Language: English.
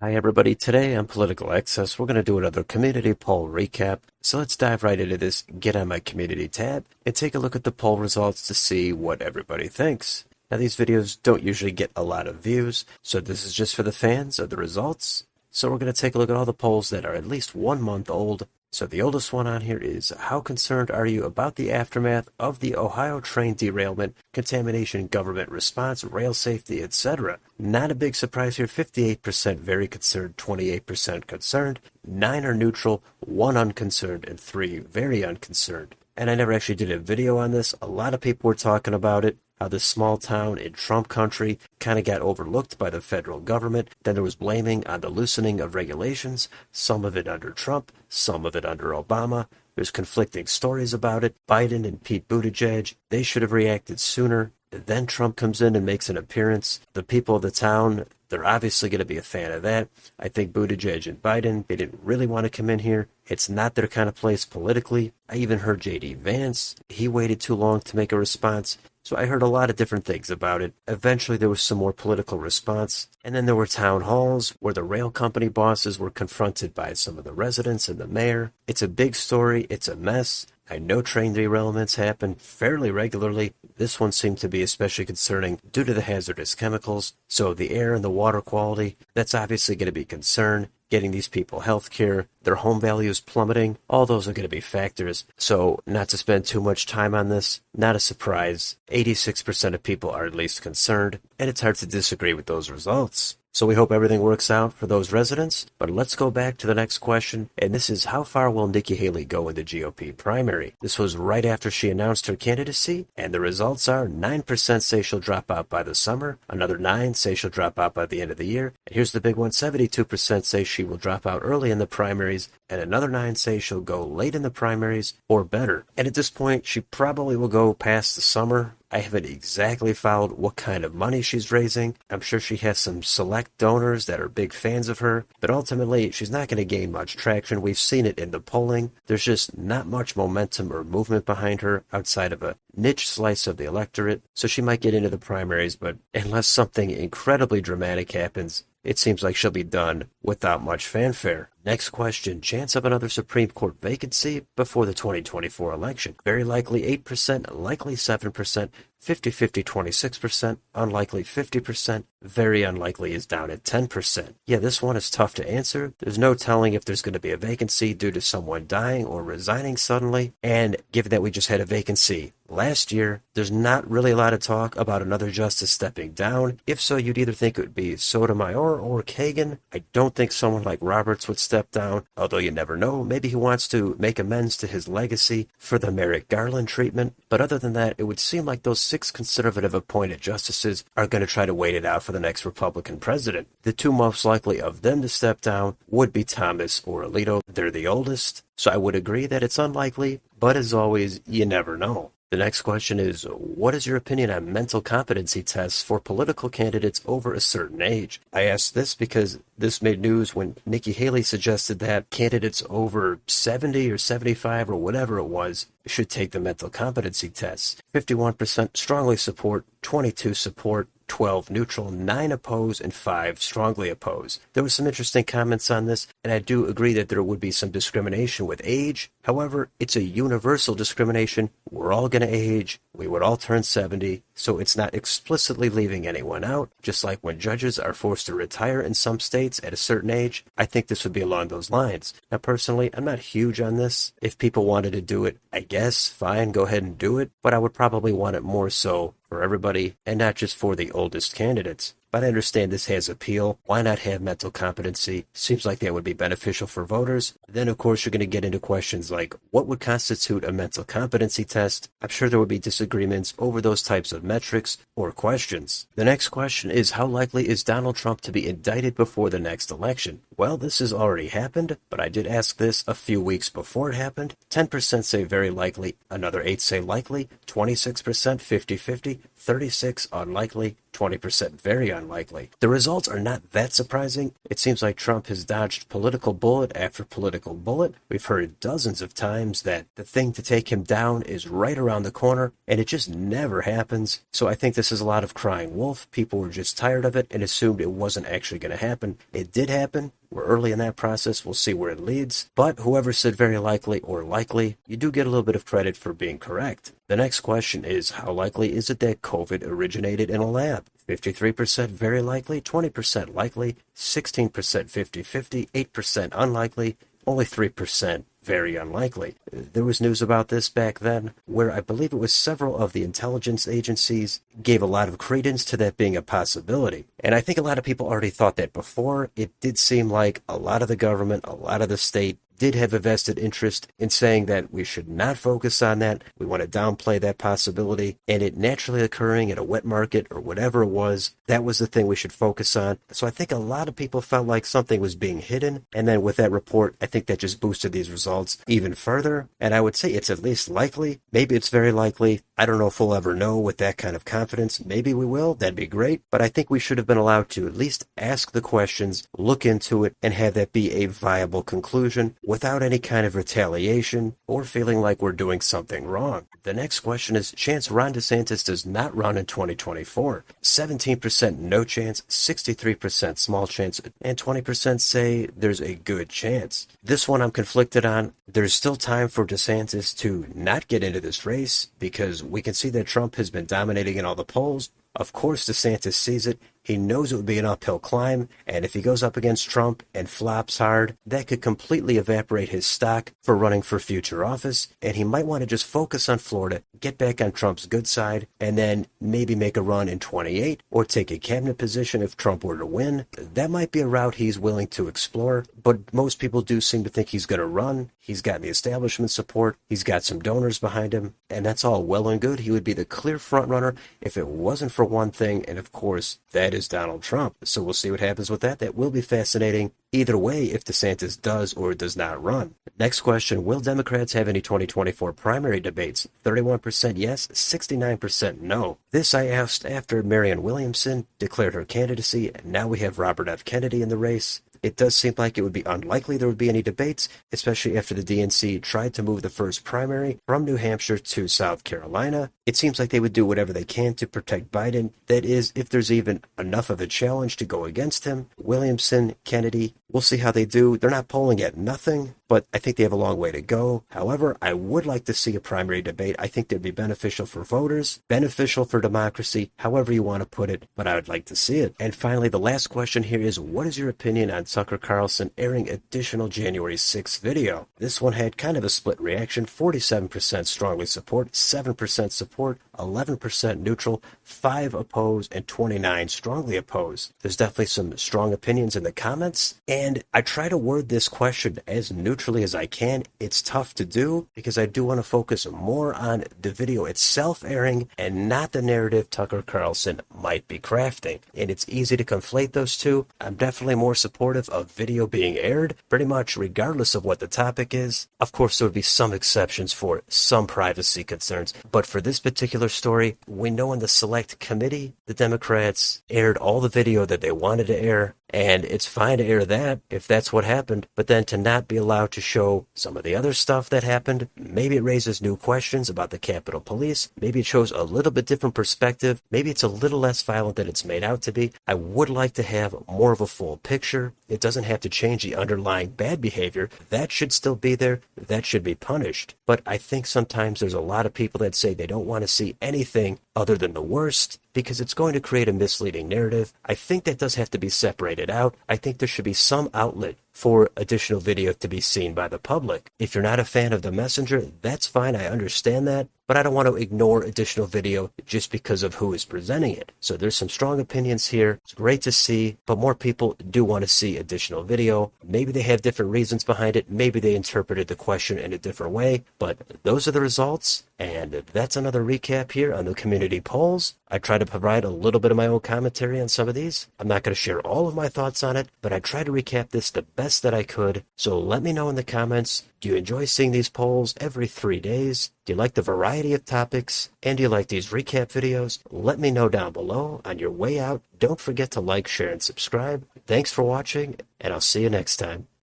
Hi everybody, today on Political Access we're going to do another community poll recap. So let's dive right into this Get on My Community tab and take a look at the poll results to see what everybody thinks. Now these videos don't usually get a lot of views, so this is just for the fans of the results. So we're going to take a look at all the polls that are at least 1 month old. So the oldest one on here is, how concerned are you about the aftermath of the Ohio train derailment, contamination, government response, rail safety, etc.? Not a big surprise here, 58% very concerned, 28% concerned, 9 are neutral, 1 unconcerned, and 3 very unconcerned. And I never actually did a video on this. A lot of people were talking about it, how this small town in Trump country kind of got overlooked by the federal government. Then there was blaming on the loosening of regulations, some of it under Trump, some of it under Obama. There's conflicting stories about it. Biden and Pete Buttigieg, they should have reacted sooner. Then Trump comes in and makes an appearance. The people of the town, they're obviously going to be a fan of that. I think Buttigieg and Biden, they didn't really want to come in here. It's not their kind of place politically. I even heard J.D. Vance. He waited too long to make a response. So I heard a lot of different things about it. Eventually there was some more political response. And then there were town halls where the rail company bosses were confronted by some of the residents and the mayor. It's a big story. It's a mess. I know train derailments happen fairly regularly. This one seemed to be especially concerning due to the hazardous chemicals. So the air and the water quality, that's obviously going to be a concern. Getting these people health care, their home values plummeting, all those are going to be factors. So not to spend too much time on this, not a surprise. 86% of people are at least concerned, and it's hard to disagree with those results. So we hope everything works out for those residents, but let's go back to the next question, and this is, how far will Nikki Haley go in the GOP primary? This was right after she announced her candidacy, and the results are 9% say she'll drop out by the summer, another 9 say she'll drop out by the end of the year, and here's the big one, 72% say she will drop out early in the primaries, and another 9 say she'll go late in the primaries or better. And at this point, she probably will go past the summer. I haven't exactly followed what kind of money she's raising. I'm sure she has some select donors that are big fans of her, but ultimately she's not going to gain much traction. We've seen it in the polling. There's just not much momentum or movement behind her outside of a niche slice of the electorate, so she might get into the primaries, but unless something incredibly dramatic happens, it seems like she'll be done without much fanfare. Next question, chance of another Supreme Court vacancy before the 2024 election. Very likely 8%, likely 7%, 50-50, 26%, unlikely 50%, very unlikely is down at 10%. Yeah, this one is tough to answer. There's no telling if there's going to be a vacancy due to someone dying or resigning suddenly, and given that we just had a vacancy last year, there's not really a lot of talk about another justice stepping down. If so, you'd either think it would be Sotomayor or Kagan. I don't think someone like Roberts would step down, although you never know. Maybe he wants to make amends to his legacy for the Merrick Garland treatment. But other than that, it would seem like those 6 conservative appointed justices are going to try to wait it out for the next Republican president. The 2 most likely of them to step down would be Thomas or Alito. They're the oldest, so I would agree that it's unlikely, but as always, you never know. The next question is, what is your opinion on mental competency tests for political candidates over a certain age? I ask this because this made news when Nikki Haley suggested that candidates over 70 or 75 or whatever it was should take the mental competency tests. 51% strongly support, 22 support, 12 neutral, 9 oppose, and 5 strongly oppose. There were some interesting comments on this, and I do agree that there would be some discrimination with age. However, it's a universal discrimination. We're all going to age. We would all turn 70, so it's not explicitly leaving anyone out. Just like when judges are forced to retire in some states at a certain age, I think this would be along those lines. Now, personally, I'm not huge on this. If people wanted to do it, I guess, fine, go ahead and do it, but I would probably want it more so for everybody and not just for the oldest candidates. But I understand this has appeal. Why not have mental competency? Seems like that would be beneficial for voters. Then, of course, you're going to get into questions like, what would constitute a mental competency test? I'm sure there would be disagreements over those types of metrics or questions. The next question is, how likely is Donald Trump to be indicted before the next election? Well, this has already happened, but I did ask this a few weeks before it happened. 10% say very likely, another 8 say likely, 26% 50-50, 36 unlikely, 20% very unlikely. The results are not that surprising. It seems like Trump has dodged political bullet after political bullet. We've heard dozens of times that the thing to take him down is right around the corner, and it just never happens. So I think this is a lot of crying wolf. People were just tired of it and assumed it wasn't actually going to happen. It did happen. We're early in that process. We'll see where it leads. But whoever said very likely or likely, you do get a little bit of credit for being correct. The next question is, how likely is it that COVID originated in a lab? 53% very likely, 20% likely, 16% 50-50, 8% unlikely, only 3% very unlikely. There was news about this back then where I believe it was several of the intelligence agencies gave a lot of credence to that being a possibility. And I think a lot of people already thought that before. It did seem like a lot of the government, a lot of the state did have a vested interest in saying that we should not focus on that. We want to downplay that possibility. And it naturally occurring in a wet market or whatever it was, that was the thing we should focus on. So I think a lot of people felt like something was being hidden. And then with that report, I think that just boosted these results even further. And I would say it's at least likely. Maybe it's very likely. I don't know if we'll ever know with that kind of confidence. Maybe we will. That'd be great. But I think we should have been allowed to at least ask the questions, look into it, and have that be a viable conclusion without any kind of retaliation or feeling like we're doing something wrong. The next question is, chance Ron DeSantis does not run in 2024. 17% no chance, 63% small chance, and 20% say there's a good chance. This one I'm conflicted on. There's still time for DeSantis to not get into this race because we can see that Trump has been dominating in all the polls. Of course, DeSantis sees it. He knows it would be an uphill climb, and if he goes up against Trump and flops hard, that could completely evaporate his stock for running for future office, and he might want to just focus on Florida, get back on Trump's good side, and then maybe make a run in 28, or take a cabinet position if Trump were to win. That might be a route he's willing to explore, but most people do seem to think he's going to run. He's got the establishment support, he's got some donors behind him, and that's all well and good. He would be the clear frontrunner if it wasn't for one thing, and of course, that is Donald Trump. So we'll see what happens with that. That will be fascinating either way if DeSantis does or does not run. Next question, will Democrats have any 2024 primary debates? 31% yes, 69% no. This I asked after Marianne Williamson declared her candidacy, and now we have Robert F. Kennedy in the race. It does seem like it would be unlikely there would be any debates, especially after the DNC tried to move the first primary from New Hampshire to South Carolina. It seems like they would do whatever they can to protect Biden. That is, if there's even enough of a challenge to go against him. Williamson, Kennedy, we'll see how they do. They're not polling at nothing, but I think they have a long way to go. However, I would like to see a primary debate. I think they'd be beneficial for voters, beneficial for democracy, however you want to put it, but I would like to see it. And finally, the last question here is, what is your opinion on Tucker Carlson airing additional January 6th video? This one had kind of a split reaction. 47% strongly support, 7% support, 11% neutral, 5 oppose, and 29 strongly oppose. There's definitely some strong opinions in the comments, and I try to word this question as neutrally as I can. It's tough to do because I do want to focus more on the video itself airing and not the narrative Tucker Carlson might be crafting. And it's easy to conflate those two. I'm definitely more supportive of video being aired, pretty much regardless of what the topic is. Of course, there would be some exceptions for some privacy concerns, but for this particular story, we know in the select committee, the Democrats aired all the video that they wanted to air, and it's fine to air that if that's what happened, but then to not be allowed to show some of the other stuff that happened, maybe it raises new questions about the Capitol Police, maybe it shows a little bit different perspective, maybe it's a little less violent than it's made out to be. I would like to have more of a full picture. It doesn't have to change the underlying bad behavior. That should still be there. That should be punished. But I think sometimes there's a lot of people that say they don't want to see anything other than the worst because it's going to create a misleading narrative. I think that does have to be separated out. I think there should be some outlet for additional video to be seen by the public. If you're not a fan of the messenger, that's fine. I understand that. But I don't want to ignore additional video just because of who is presenting it. So there's some strong opinions here. It's great to see, but more people do want to see additional video. Maybe they have different reasons behind it. Maybe they interpreted the question in a different way, but those are the results. And that's another recap here on the community polls. I try to provide a little bit of my own commentary on some of these. I'm not going to share all of my thoughts on it, but I try to recap this the best that I could. So let me know in the comments, Do you enjoy seeing these polls every 3 days? Do you like the variety of topics? And do you like these recap videos? Let me know down below. On your way out, don't forget to like, share, and subscribe. Thanks for watching, and I'll see you next time.